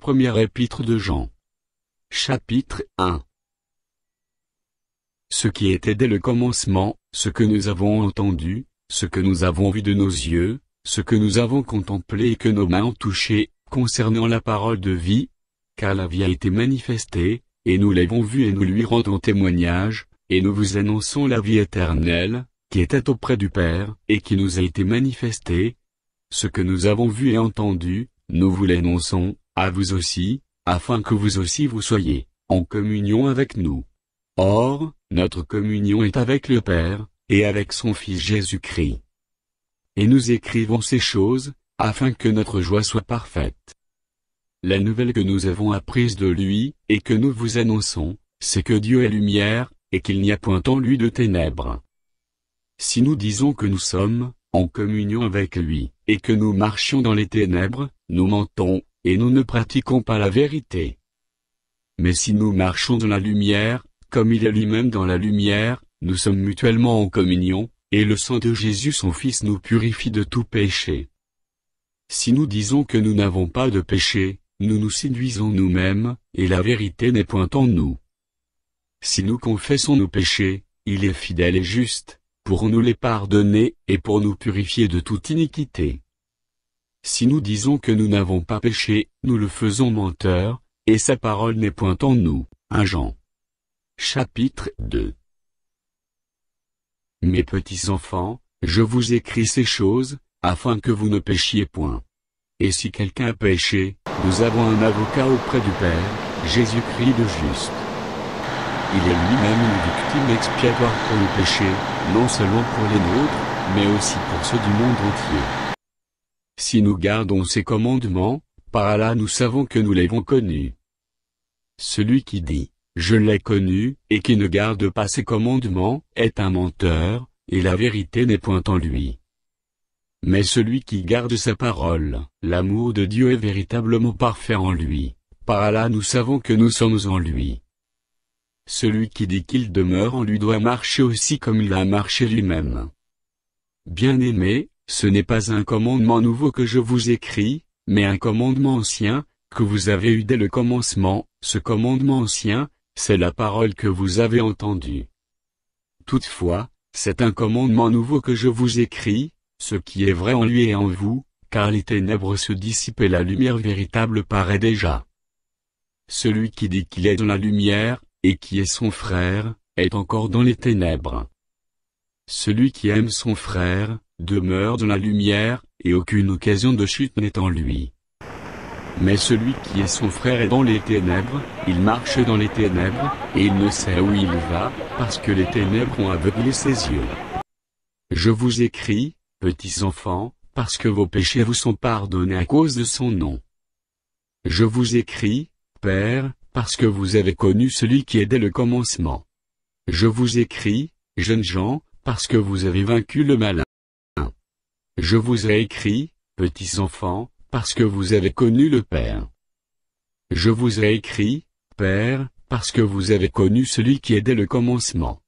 Première épître de Jean. Chapitre 1. Ce qui était dès le commencement, ce que nous avons entendu, ce que nous avons vu de nos yeux, ce que nous avons contemplé et que nos mains ont touché, concernant la parole de vie, car la vie a été manifestée, et nous l'avons vue et nous lui rendons témoignage, et nous vous annonçons la vie éternelle, qui était auprès du Père, et qui nous a été manifestée. Ce que nous avons vu et entendu, nous vous l'annonçons, à vous aussi, afin que vous aussi vous soyez en communion avec nous. Or, notre communion est avec le Père, et avec son Fils Jésus-Christ. Et nous écrivons ces choses, afin que notre joie soit parfaite. La nouvelle que nous avons apprise de lui, et que nous vous annonçons, c'est que Dieu est lumière, et qu'il n'y a point en lui de ténèbres. Si nous disons que nous sommes en communion avec lui, et que nous marchions dans les ténèbres, nous mentons, et nous ne pratiquons pas la vérité. Mais si nous marchons dans la lumière, comme il est lui-même dans la lumière, nous sommes mutuellement en communion, et le sang de Jésus son Fils nous purifie de tout péché. Si nous disons que nous n'avons pas de péché, nous nous séduisons nous-mêmes, et la vérité n'est point en nous. Si nous confessons nos péchés, il est fidèle et juste, pour nous les pardonner, et pour nous purifier de toute iniquité. Si nous disons que nous n'avons pas péché, nous le faisons menteur, et sa parole n'est point en nous. 1 Jean. Chapitre 2. Mes petits enfants, je vous écris ces choses, afin que vous ne péchiez point. Et si quelqu'un a péché, nous avons un avocat auprès du Père, Jésus-Christ le juste. Il est lui-même une victime expiatoire pour nos péchés, non seulement pour les nôtres, mais aussi pour ceux du monde entier. Si nous gardons ses commandements, par là nous savons que nous l'avons connu. Celui qui dit « Je l'ai connu » et qui ne garde pas ses commandements, est un menteur, et la vérité n'est point en lui. Mais celui qui garde sa parole, l'amour de Dieu est véritablement parfait en lui. Par là nous savons que nous sommes en lui. Celui qui dit qu'il demeure en lui doit marcher aussi comme il a marché lui-même. Bien-aimés, ce n'est pas un commandement nouveau que je vous écris, mais un commandement ancien, que vous avez eu dès le commencement. Ce commandement ancien, c'est la parole que vous avez entendue. Toutefois, c'est un commandement nouveau que je vous écris, ce qui est vrai en lui et en vous, car les ténèbres se dissipent et la lumière véritable paraît déjà. Celui qui dit qu'il est dans la lumière, et qui est son frère, est encore dans les ténèbres. Celui qui aime son frère, demeure dans la lumière, et aucune occasion de chute n'est en lui. Mais celui qui est son frère est dans les ténèbres, il marche dans les ténèbres, et il ne sait où il va, parce que les ténèbres ont aveuglé ses yeux. Je vous écris, petits enfants, parce que vos péchés vous sont pardonnés à cause de son nom. Je vous écris, Père, parce que vous avez connu celui qui est dès le commencement. Je vous écris, jeunes gens, parce que vous avez vaincu le malin. Je vous ai écrit, petits enfants, parce que vous avez connu le Père. Je vous ai écrit, Père, parce que vous avez connu celui qui est dès le commencement.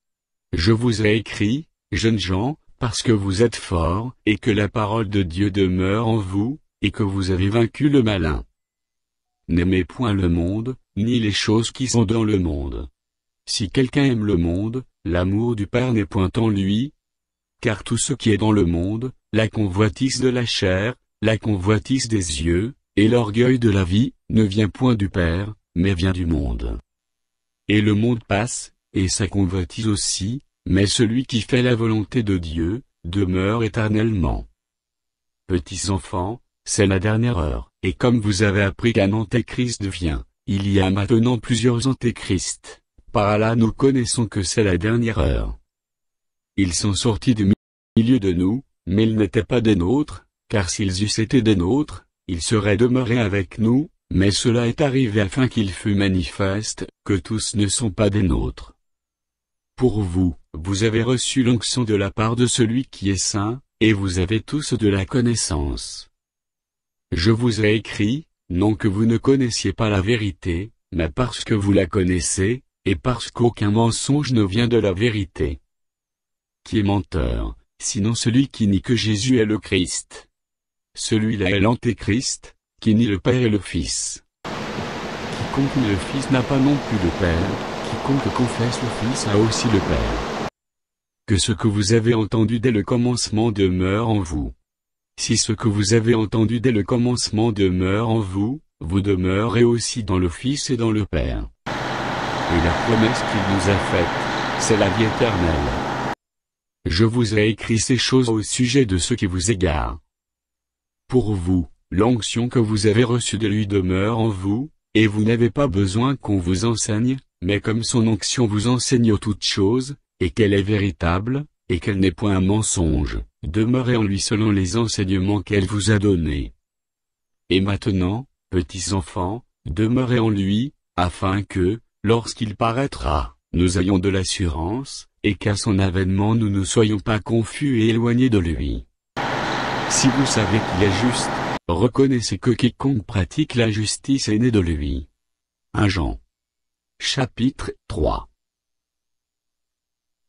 Je vous ai écrit, jeunes gens, parce que vous êtes forts, et que la parole de Dieu demeure en vous, et que vous avez vaincu le malin. N'aimez point le monde, ni les choses qui sont dans le monde. Si quelqu'un aime le monde, l'amour du Père n'est point en lui. Car tout ce qui est dans le monde, la convoitise de la chair, la convoitise des yeux, et l'orgueil de la vie, ne vient point du Père, mais vient du monde. Et le monde passe, et sa convoitise aussi, mais celui qui fait la volonté de Dieu, demeure éternellement. Petits enfants, c'est la dernière heure, et comme vous avez appris qu'un antéchrist vient, il y a maintenant plusieurs antéchrists. Par là nous connaissons que c'est la dernière heure. Ils sont sortis du milieu de nous, mais ils n'étaient pas des nôtres, car s'ils eussent été des nôtres, ils seraient demeurés avec nous, mais cela est arrivé afin qu'il fût manifeste, que tous ne sont pas des nôtres. Pour vous, vous avez reçu l'onction de la part de celui qui est saint, et vous avez tous de la connaissance. Je vous ai écrit, non que vous ne connaissiez pas la vérité, mais parce que vous la connaissez, et parce qu'aucun mensonge ne vient de la vérité. Qui est menteur, sinon celui qui nie que Jésus est le Christ. Celui-là est l'antéchrist, qui nie le Père et le Fils. quiconque nie le Fils n'a pas non plus le Père, quiconque confesse le Fils a aussi le Père. Que ce que vous avez entendu dès le commencement demeure en vous. Si ce que vous avez entendu dès le commencement demeure en vous, vous demeurez aussi dans le Fils et dans le Père. Et la promesse qu'il nous a faite, c'est la vie éternelle. Je vous ai écrit ces choses au sujet de ceux qui vous égarent. Pour vous, l'onction que vous avez reçue de lui demeure en vous, et vous n'avez pas besoin qu'on vous enseigne, mais comme son onction vous enseigne toutes choses, et qu'elle est véritable, et qu'elle n'est point un mensonge, demeurez en lui selon les enseignements qu'elle vous a donnés. Et maintenant, petits enfants, demeurez en lui, afin que, lorsqu'il paraîtra, nous ayons de l'assurance, et qu'à son avènement nous ne soyons pas confus et éloignés de lui. Si vous savez qu'il est juste, reconnaissez que quiconque pratique la justice est né de lui. 1 Jean. Chapitre 3.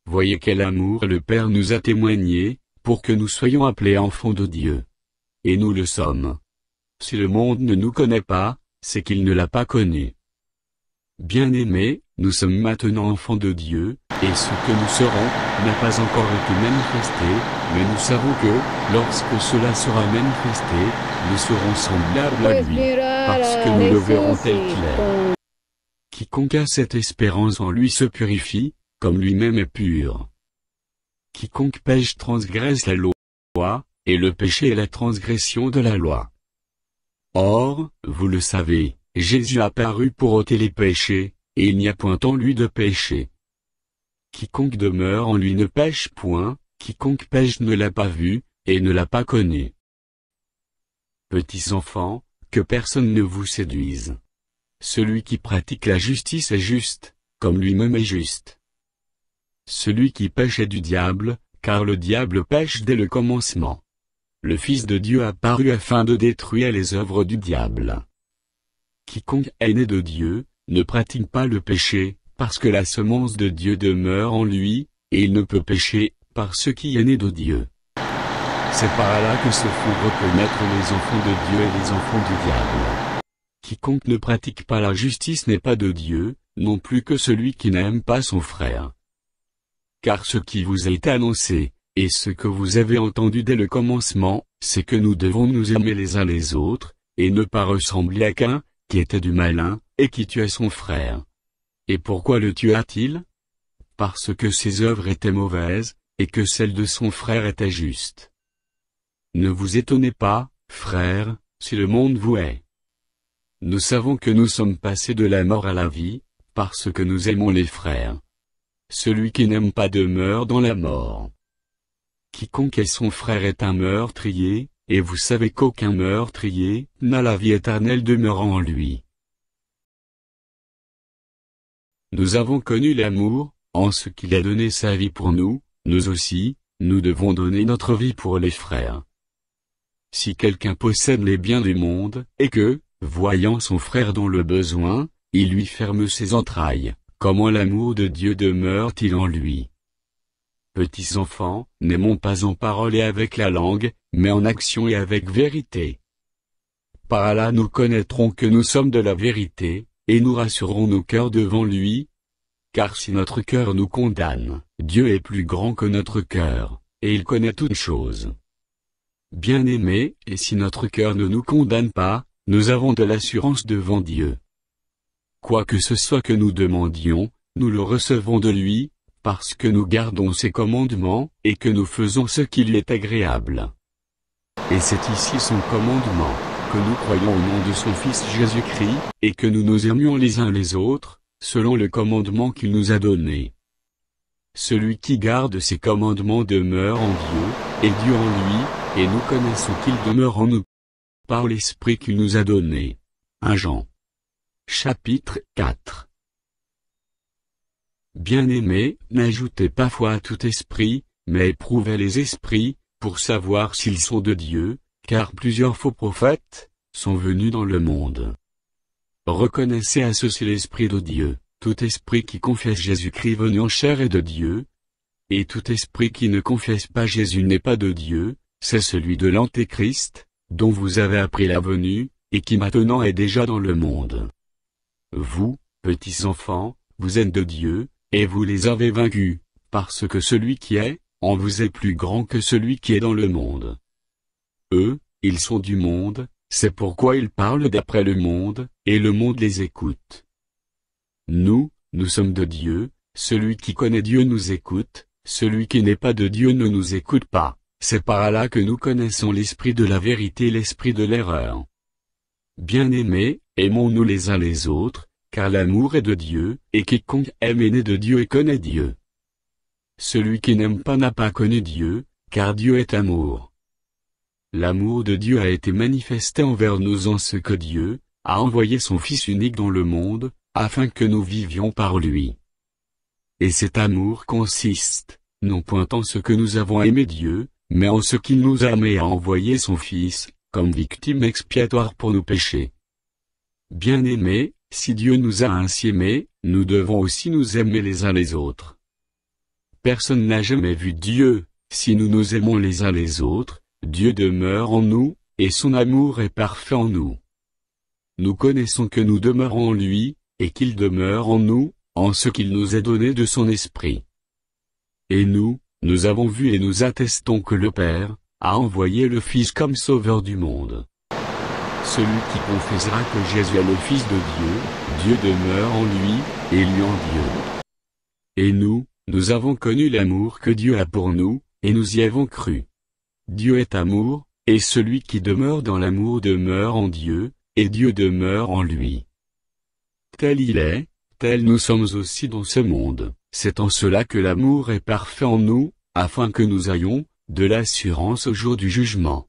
Voyez quel amour le Père nous a témoigné, pour que nous soyons appelés enfants de Dieu. Et nous le sommes. Si le monde ne nous connaît pas, c'est qu'il ne l'a pas connu. Bien-aimés, nous sommes maintenant enfants de Dieu, et ce que nous serons, n'a pas encore été manifesté, mais nous savons que, lorsque cela sera manifesté, nous serons semblables à lui, parce que nous le verrons tel qu'il est. Quiconque a cette espérance en lui se purifie, comme lui-même est pur. Quiconque pêche transgresse la loi, et le péché est la transgression de la loi. Or, vous le savez, Jésus a paru pour ôter les péchés, et il n'y a point en lui de péché. Quiconque demeure en lui ne pêche point, quiconque pêche ne l'a pas vu, et ne l'a pas connu. Petits enfants, que personne ne vous séduise. Celui qui pratique la justice est juste, comme lui-même est juste. Celui qui pêche est du diable, car le diable pêche dès le commencement. Le Fils de Dieu a paru afin de détruire les œuvres du diable. Quiconque est né de Dieu, ne pratique pas le péché, parce que la semence de Dieu demeure en lui, et il ne peut pécher, par ce qui est né de Dieu. C'est par là que se font reconnaître les enfants de Dieu et les enfants du diable. Quiconque ne pratique pas la justice n'est pas de Dieu, non plus que celui qui n'aime pas son frère. Car ce qui vous a été annoncé, et ce que vous avez entendu dès le commencement, c'est que nous devons nous aimer les uns les autres, et ne pas ressembler à Caïn, qui était du malin, et qui tua son frère. Et pourquoi le tua-t-il? Parce que ses œuvres étaient mauvaises, et que celles de son frère étaient justes. Ne vous étonnez pas, frères, si le monde vous hait. Nous savons que nous sommes passés de la mort à la vie, parce que nous aimons les frères. Celui qui n'aime pas demeure dans la mort. Quiconque est son frère est un meurtrier, et vous savez qu'aucun meurtrier n'a la vie éternelle demeurant en lui. Nous avons connu l'amour, en ce qu'il a donné sa vie pour nous, nous aussi, nous devons donner notre vie pour les frères. Si quelqu'un possède les biens du monde, et que, voyant son frère dans le besoin, il lui ferme ses entrailles, comment l'amour de Dieu demeure-t-il en lui? Petits enfants, n'aimons pas en parole et avec la langue, mais en action et avec vérité. Par là nous connaîtrons que nous sommes de la vérité, et nous rassurerons nos cœurs devant lui. Car si notre cœur nous condamne, Dieu est plus grand que notre cœur, et il connaît toutes choses. Bien-aimés, et si notre cœur ne nous condamne pas, nous avons de l'assurance devant Dieu. Quoi que ce soit que nous demandions, nous le recevons de lui, parce que nous gardons ses commandements, et que nous faisons ce qui lui est agréable. Et c'est ici son commandement, que nous croyons au nom de son Fils Jésus-Christ, et que nous nous aimions les uns les autres, selon le commandement qu'il nous a donné. Celui qui garde ses commandements demeure en Dieu, et Dieu en lui, et nous connaissons qu'il demeure en nous, par l'Esprit qu'il nous a donné. 1 Jean. Chapitre 4. Bien-aimés, n'ajoutez pas foi à tout esprit, mais éprouvez les esprits, pour savoir s'ils sont de Dieu, car plusieurs faux prophètes sont venus dans le monde. Reconnaissez à ceci l'Esprit de Dieu, tout esprit qui confesse Jésus-Christ venu en chair est de Dieu, et tout esprit qui ne confesse pas Jésus n'est pas de Dieu, c'est celui de l'Antéchrist, dont vous avez appris la venue, et qui maintenant est déjà dans le monde. vous, petits enfants, vous êtes de Dieu, et vous les avez vaincus, parce que celui qui est en vous est plus grand que celui qui est dans le monde. Eux, ils sont du monde, c'est pourquoi ils parlent d'après le monde, et le monde les écoute. Nous sommes de Dieu, celui qui connaît Dieu nous écoute, celui qui n'est pas de Dieu ne nous écoute pas, c'est par là que nous connaissons l'esprit de la vérité et l'esprit de l'erreur. Bien-aimés, aimons-nous les uns les autres, car l'amour est de Dieu, et quiconque aime est né de Dieu et connaît Dieu. Celui qui n'aime pas n'a pas connu Dieu, car Dieu est amour. L'amour de Dieu a été manifesté envers nous en ce que Dieu a envoyé son Fils unique dans le monde, afin que nous vivions par lui. Et cet amour consiste, non point en ce que nous avons aimé Dieu, mais en ce qu'il nous a aimés et a envoyé son Fils, comme victime expiatoire pour nos péchés. Bien-aimés, si Dieu nous a ainsi aimés, nous devons aussi nous aimer les uns les autres. Personne n'a jamais vu Dieu, si nous nous aimons les uns les autres, Dieu demeure en nous, et son amour est parfait en nous. Nous connaissons que nous demeurons en lui, et qu'il demeure en nous, en ce qu'il nous a donné de son esprit. Et nous avons vu et nous attestons que le Père a envoyé le Fils comme sauveur du monde. Celui qui confessera que Jésus est le Fils de Dieu, Dieu demeure en lui, et lui en Dieu. Et nous avons connu l'amour que Dieu a pour nous, et nous y avons cru. Dieu est amour, et celui qui demeure dans l'amour demeure en Dieu, et Dieu demeure en lui. Tel il est, tel nous sommes aussi dans ce monde, c'est en cela que l'amour est parfait en nous, afin que nous ayons de l'assurance au jour du jugement.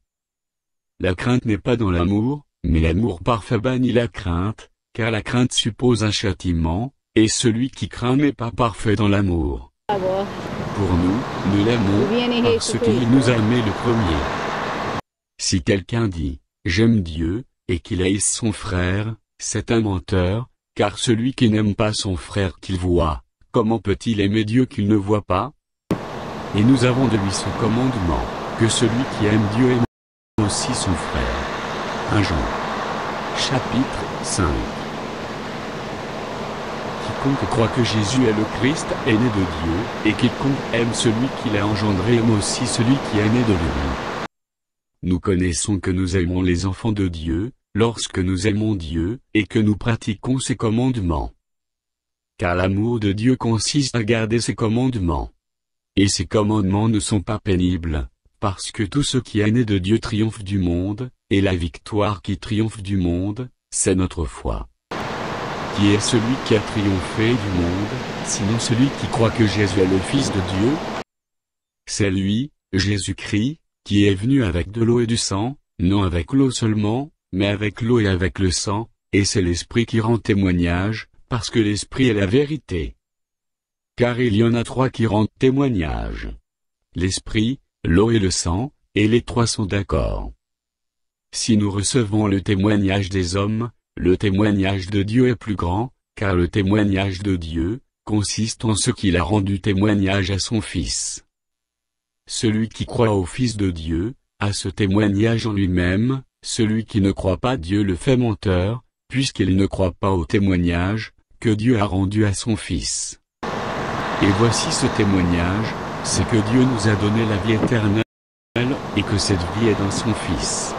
La crainte n'est pas dans l'amour, mais l'amour parfait bannit la crainte, car la crainte suppose un châtiment, et celui qui craint n'est pas parfait dans l'amour. Pour nous l'aimons, parce qu'il nous a aimés le premier. Si quelqu'un dit « J'aime Dieu », et qu'il haïsse son frère, c'est un menteur, car celui qui n'aime pas son frère qu'il voit, comment peut-il aimer Dieu qu'il ne voit pas? Et nous avons de lui ce commandement, que celui qui aime Dieu aime aussi son frère. 1 Jean. Chapitre 5. Quiconque croit que Jésus est le Christ est né de Dieu, et quiconque aime celui qui l'a engendré aime aussi celui qui est né de lui. Nous connaissons que nous aimons les enfants de Dieu, lorsque nous aimons Dieu, et que nous pratiquons ses commandements. Car l'amour de Dieu consiste à garder ses commandements. Et ces commandements ne sont pas pénibles, parce que tout ce qui est né de Dieu triomphe du monde, et la victoire qui triomphe du monde, c'est notre foi. Qui est celui qui a triomphé du monde, sinon celui qui croit que Jésus est le Fils de Dieu? C'est lui, Jésus-Christ, qui est venu avec de l'eau et du sang, non avec l'eau seulement, mais avec l'eau et avec le sang, et c'est l'Esprit qui rend témoignage, parce que l'Esprit est la vérité. Car il y en a trois qui rendent témoignage. L'Esprit, l'eau et le sang, et les trois sont d'accord. Si nous recevons le témoignage des hommes, le témoignage de Dieu est plus grand, car le témoignage de Dieu consiste en ce qu'il a rendu témoignage à son Fils. Celui qui croit au Fils de Dieu a ce témoignage en lui-même, celui qui ne croit pas Dieu le fait menteur, puisqu'il ne croit pas au témoignage que Dieu a rendu à son Fils. Et voici ce témoignage, c'est que Dieu nous a donné la vie éternelle, et que cette vie est dans son Fils.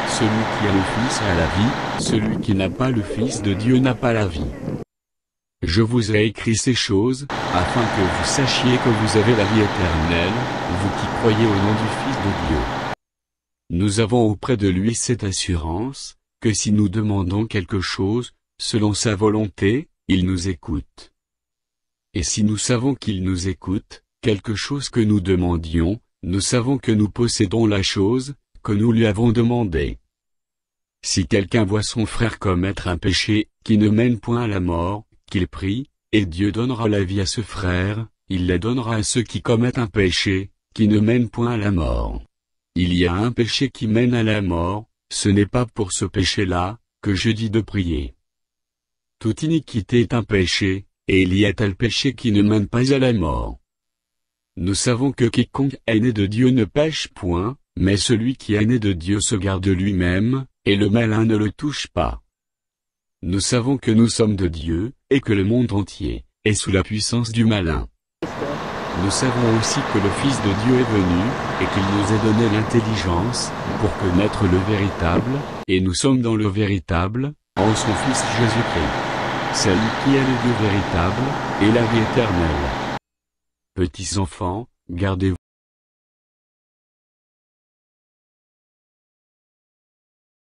Celui qui a le Fils a la vie, celui qui n'a pas le Fils de Dieu n'a pas la vie. Je vous ai écrit ces choses, afin que vous sachiez que vous avez la vie éternelle, vous qui croyez au nom du Fils de Dieu. Nous avons auprès de lui cette assurance, que si nous demandons quelque chose, selon sa volonté, il nous écoute. Et si nous savons qu'il nous écoute, quelque chose que nous demandions, nous savons que nous possédons la chose, que nous lui avons demandée. Si quelqu'un voit son frère commettre un péché, qui ne mène point à la mort, qu'il prie, et Dieu donnera la vie à ce frère, il la donnera à ceux qui commettent un péché, qui ne mène point à la mort. Il y a un péché qui mène à la mort, ce n'est pas pour ce péché-là, que je dis de prier. Toute iniquité est un péché, et il y a tel péché qui ne mène pas à la mort. Nous savons que quiconque est né de Dieu ne pêche point, mais celui qui est né de Dieu se garde lui-même, et le malin ne le touche pas. Nous savons que nous sommes de Dieu, et que le monde entier est sous la puissance du malin. Nous savons aussi que le Fils de Dieu est venu, et qu'il nous a donné l'intelligence, pour connaître le véritable, et nous sommes dans le véritable, en son Fils Jésus-Christ. C'est lui qui est le Dieu véritable, et la vie éternelle. Petits enfants, gardez